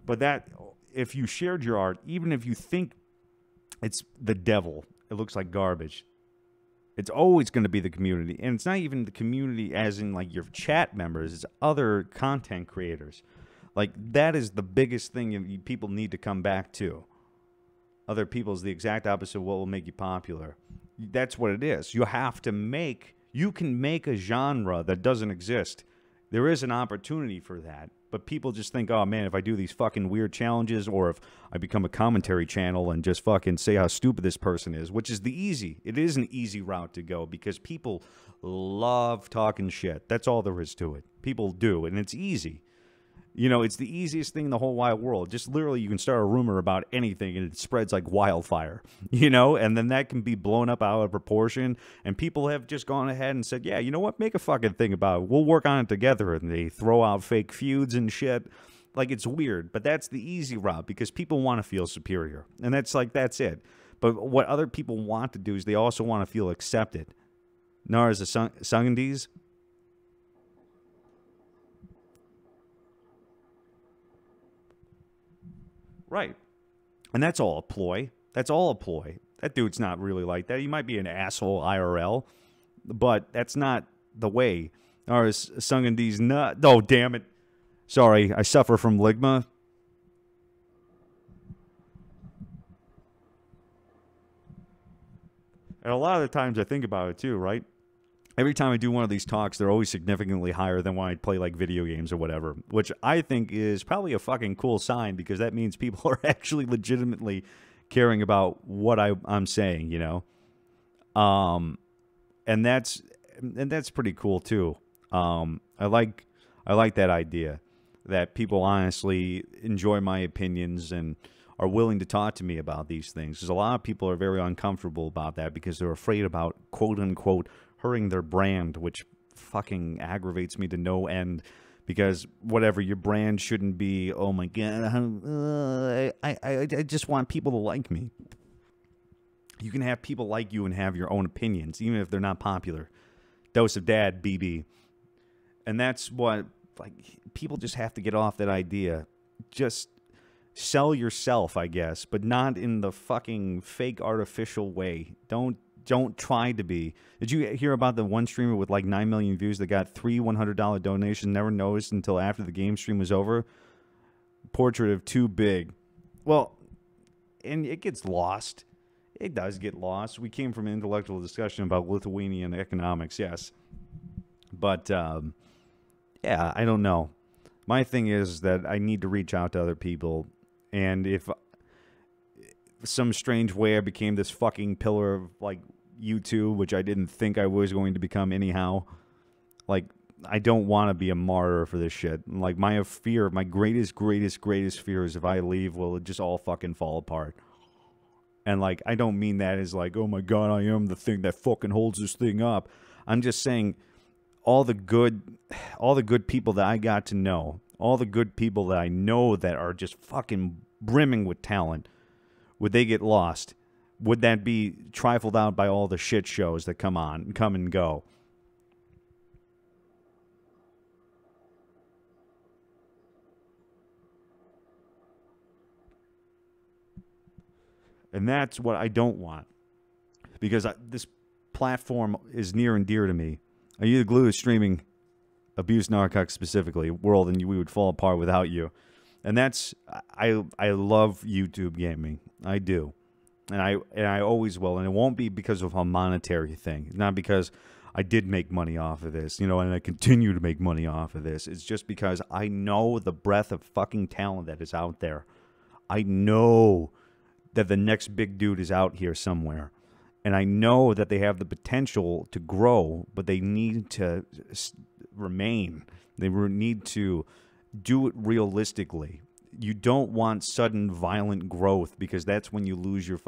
But that, if you shared your art, even if you think it's the devil, it looks like garbage, it's always going to be the community. And it's not even the community as in like your chat members, it's other content creators. Like, that is the biggest thing people need to come back to. Other people is the exact opposite of what will make you popular. That's what it is. You have to make, you can make a genre that doesn't exist. There is an opportunity for that. But people just think, oh, man, if I do these fucking weird challenges or if I become a commentary channel and just fucking say how stupid this person is, which is it is an easy route to go because people love talking shit. That's all there is to it. People do, and it's easy. You know, it's the easiest thing in the whole wide world. Just literally you can start a rumor about anything and it spreads like wildfire, you know, and then that can be blown up out of proportion. And people have just gone ahead and said, yeah, you know what, make a fucking thing about it. We'll work on it together. And they throw out fake feuds and shit. Like, it's weird, but that's the easy route because people want to feel superior. And that's it. But what other people want to do is they also want to feel accepted. Nars Sungandis. Right. And that's all a ploy. That's all a ploy. That dude's not really like that. He might be an asshole IRL, but that's not the way. Or is Sungandis not? Oh, damn it. Sorry, I suffer from ligma. And a lot of the times I think about it too, right? Every time I do one of these talks, they're always significantly higher than when I play like video games or whatever, which I think is probably a fucking cool sign because that means people are actually legitimately caring about what I'm saying, you know? And that's pretty cool too. I like that idea that people honestly enjoy my opinions and are willing to talk to me about these things. Because a lot of people are very uncomfortable about that because they're afraid about quote unquote hurting their brand, which fucking aggravates me to no end. Because whatever, your brand shouldn't be, oh my god, I just want people to like me. You can have people like you and have your own opinions, even if they're not popular. Dose of Dad, BB. And that's what, like, people just have to get off that idea. Just sell yourself, I guess, but not in the fucking fake artificial way. Don't try to be. Did you hear about the one streamer with like 9 million views that got 3 $100 donations, never noticed until after the game stream was over? Portrait of Too Big. Well, and it gets lost. It does get lost. We came from an intellectual discussion about Lithuanian economics, yes. But, yeah, I don't know. My thing is that I need to reach out to other people. And if some strange way I became this fucking pillar of, like, YouTube, which I didn't think I was going to become anyhow, like, I don't want to be a martyr for this shit. Like, my fear, my greatest fear is if I leave, will it just all fucking fall apart. And, like, I don't mean that as, like, oh, my God, I am the thing that fucking holds this thing up. I'm just saying all the good people that I got to know, all the good people that I know that are just fucking brimming with talent, would they get lost? Would that be trifled out by all the shit shows that come and go? And that's what I don't want. because this platform is near and dear to me. Are you the glue of streaming Abuse Narrcost specifically world, and we would fall apart without you? And that's I love YouTube gaming. I do. And I always will, and it won't be because of a monetary thing. Not because I did make money off of this, and I continue to make money off of this. It's just because I know the breadth of fucking talent that is out there. I know that the next big dude is out here somewhere. And I know that they have the potential to grow, but they need to remain. They need to do it realistically. You don't want sudden violent growth, because that's when you lose your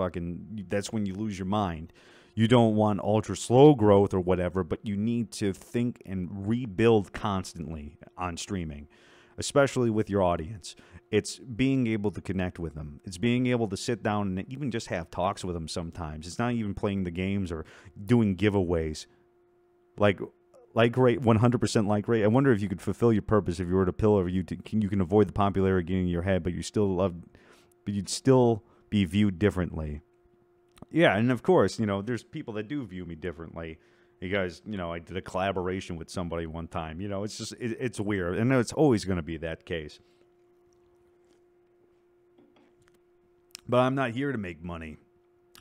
mind. You don't want ultra slow growth or whatever, but you need to think and rebuild constantly on streaming, especially with your audience. It's being able to connect with them. It's being able to sit down and even just have talks with them sometimes. It's not even playing the games or doing giveaways. Like rate, 100% like rate. I wonder if you could fulfill your purpose if you were to pillar. You can avoid the popularity getting in your head, but you'd still be viewed differently. Yeah, and of course, there's people that do view me differently. You guys, I did a collaboration with somebody one time. It's just it's weird, and it's always going to be that case. But I'm not here to make money.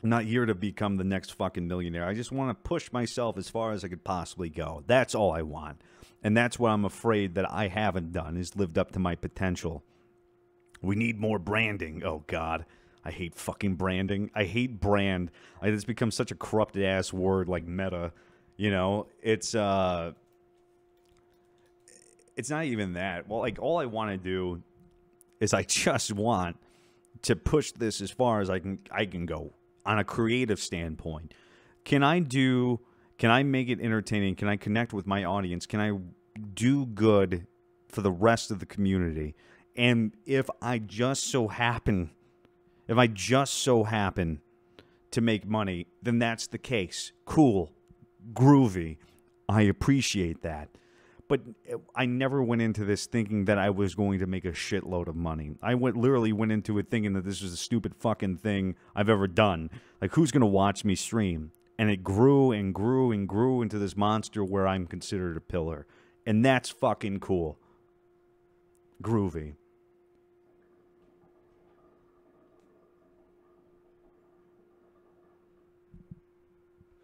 I'm not here to become the next fucking millionaire. I just want to push myself as far as I could possibly go. That's all I want. And that's what I'm afraid that I haven't done, is lived up to my potential. We need more branding. Oh, God. I hate fucking branding. I hate brand. It's become such a corrupted-ass word like meta. It's not even that. Well, all I want to do is I just want to push this as far as I can go on a creative standpoint. Can I make it entertaining? Can I connect with my audience? Can I do good for the rest of the community? And if I just so happen to make money, then that's the case. Cool. Groovy. I appreciate that. But I never went into this thinking that I was going to make a shitload of money. I literally went into it thinking that this was the stupid fucking thing I've ever done. Like, who's going to watch me stream? And it grew and grew and grew into this monster where I'm considered a pillar. And that's fucking cool. Groovy.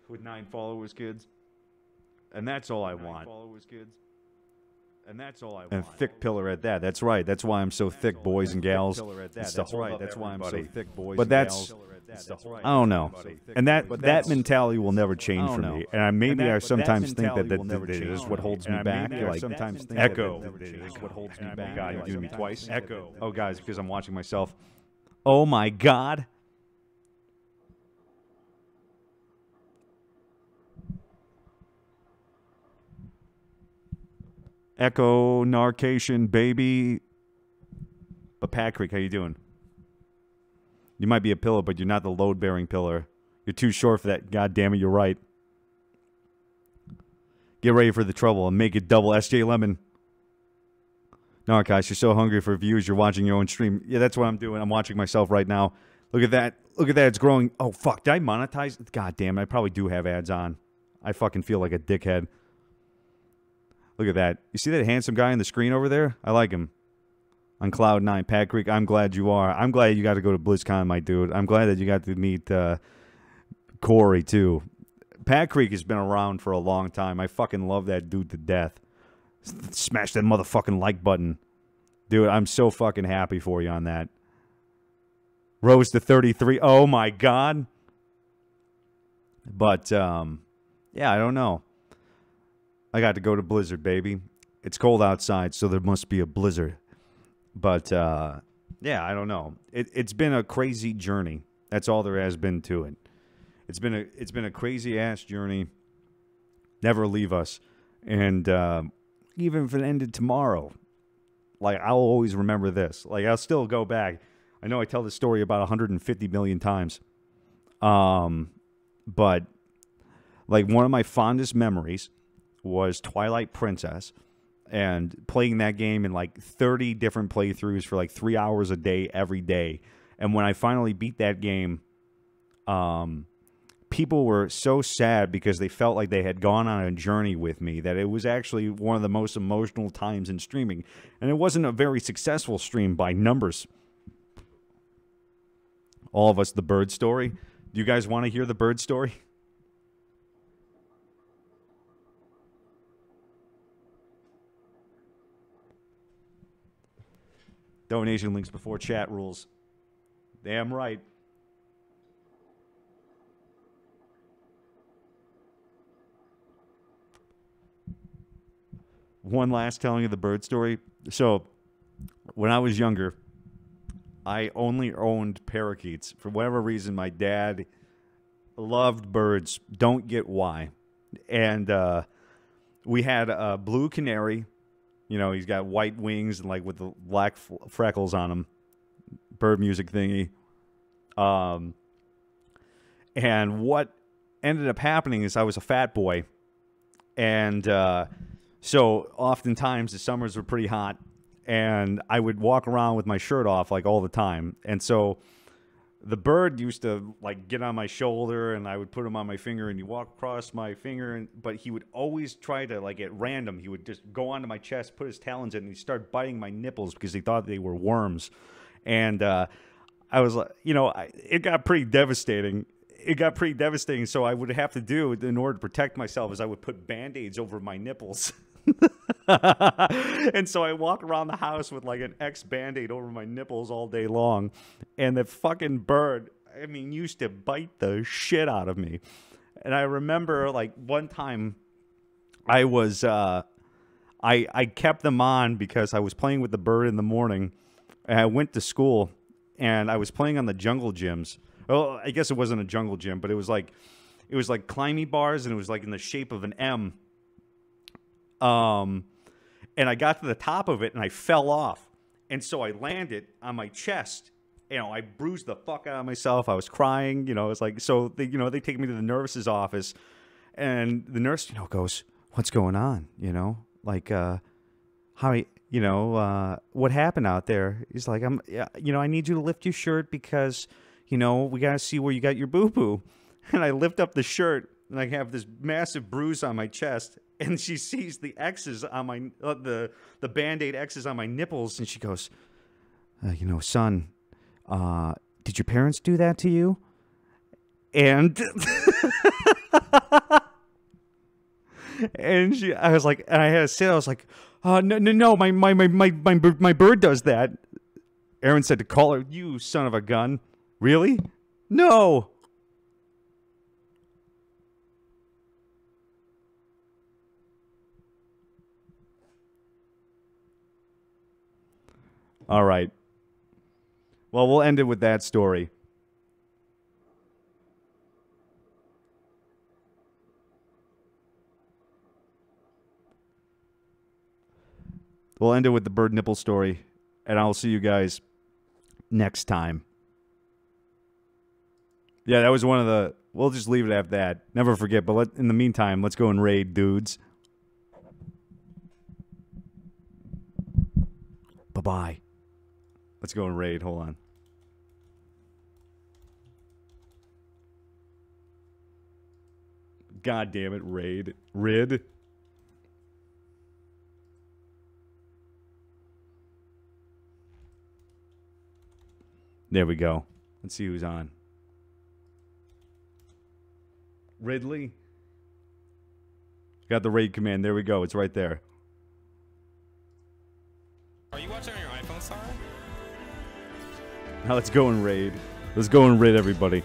With 9 followers, kids. And that's all I want. And that's all I want. And thick pillar at that. That's right. That's why I'm so thick, boys and gals. That's right. That's why I'm so thick, boys and gals. I don't know. And that mentality will never change for me. And maybe I sometimes think that is what holds me back. Like, echo is what holds me back. God, you're doing me twice. Echo. Oh, guys, because I'm watching myself. Oh, my God. Echo, Narcation, baby. But Patrick, how you doing? You might be a pillar, but you're not the load-bearing pillar. You're too short for that. God damn it, you're right. Get ready for the trouble and make it double SJ Lemon. Narrcost, you're so hungry for views, you're watching your own stream. Yeah, that's what I'm doing. I'm watching myself right now. Look at that. Look at that. It's growing. Oh, fuck. Did I monetize? God damn it. I probably do have ads on. I fucking feel like a dickhead. Look at that. You see that handsome guy on the screen over there? I like him. On Cloud 9. Pat Creek, I'm glad you are. I'm glad you got to go to BlizzCon, my dude. I'm glad that you got to meet Corey, too. Pat Creek has been around for a long time. I fucking love that dude to death. Smash that motherfucking like button. Dude, I'm so fucking happy for you on that. Rose to 33. Oh, my God. But, yeah, I don't know. I got to go to Blizzard, baby. It's cold outside, so there must be a blizzard. But, yeah, I don't know. It's been a crazy journey. That's all there has been to it. It's been a crazy-ass journey. Never leave us. And even if it ended tomorrow, like, I'll always remember this. Like, I'll still go back. I know I tell this story about 150 million times. But, like, one of my fondest memories was Twilight Princess, and playing that game in like 30 different playthroughs for like 3 hours a day every day. And when I finally beat that game, people were so sad because they felt like they had gone on a journey with me that it was actually one of the most emotional times in streaming. And it wasn't a very successful stream by numbers. All of us, the bird story. Do you guys want to hear the bird story? Donation links before chat rules. Damn right. One last telling of the bird story. So, when I was younger, I only owned parakeets. For whatever reason, my dad loved birds. Don't get why. And we had a blue canary. You know, he's got white wings and like with the black freckles on him. Bird music thingy. And what ended up happening is I was a fat boy. And so oftentimes the summers were pretty hot. And I would walk around with my shirt off like all the time. And so the bird used to like get on my shoulder and I would put him on my finger and he'd walk across my finger. But he would always try to, like at random, he would just go onto my chest, put his talons in, and he'd start biting my nipples because he thought they were worms. And I was like, you know, it got pretty devastating. So I would have to do, in order to protect myself, is I would put Band-Aids over my nipples. And so I walk around the house with like an X Band-Aid over my nipples all day long. And the fucking bird, I mean, used to bite the shit out of me. And I remember like one time I was, I kept them on because I was playing with the bird in the morning. And I went to school and I was playing on the jungle gyms. Well, I guess it wasn't a jungle gym, but it was like climbing bars and it was like in the shape of an M. And I got to the top of it and I fell off. And so I landed on my chest. You know, I bruised the fuck out of myself. I was crying, you know, it's like, so they, you know, they take me to the nurse's office and the nurse, you know, goes, "What's going on?" You know, like, how, you know, what happened out there? He's like, you know, I need you to lift your shirt because, you know, we got to see where you got your boo-boo. And I lift up the shirt and I have this massive bruise on my chest. And she sees the X's on my, the Band-Aid X's on my nipples. And she goes, you know, son, did your parents do that to you? And, and I was like, and I had to sit, I was like, no, my bird does that. Aaron said to call her, "You son of a gun." Really? No. All right. Well, we'll end it with that story. We'll end it with the bird nipple story, and I'll see you guys next time. Yeah, that was one of the... We'll just leave it at that. Never forget, but in the meantime, let's go and raid dudes. Bye-bye. Let's go and raid. Hold on. God damn it, raid. Rid. There we go. Let's see who's on. Ridley. Got the raid command. There we go. It's right there. Are you watching on your iPhone, Sarah? Now let's go and raid. Let's go and raid everybody.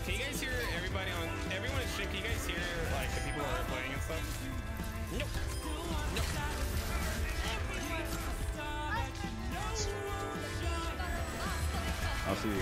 Can you guys hear everybody on... Everyone in stream, can you guys hear, like, the people who are playing and stuff? Nope. I'll see you.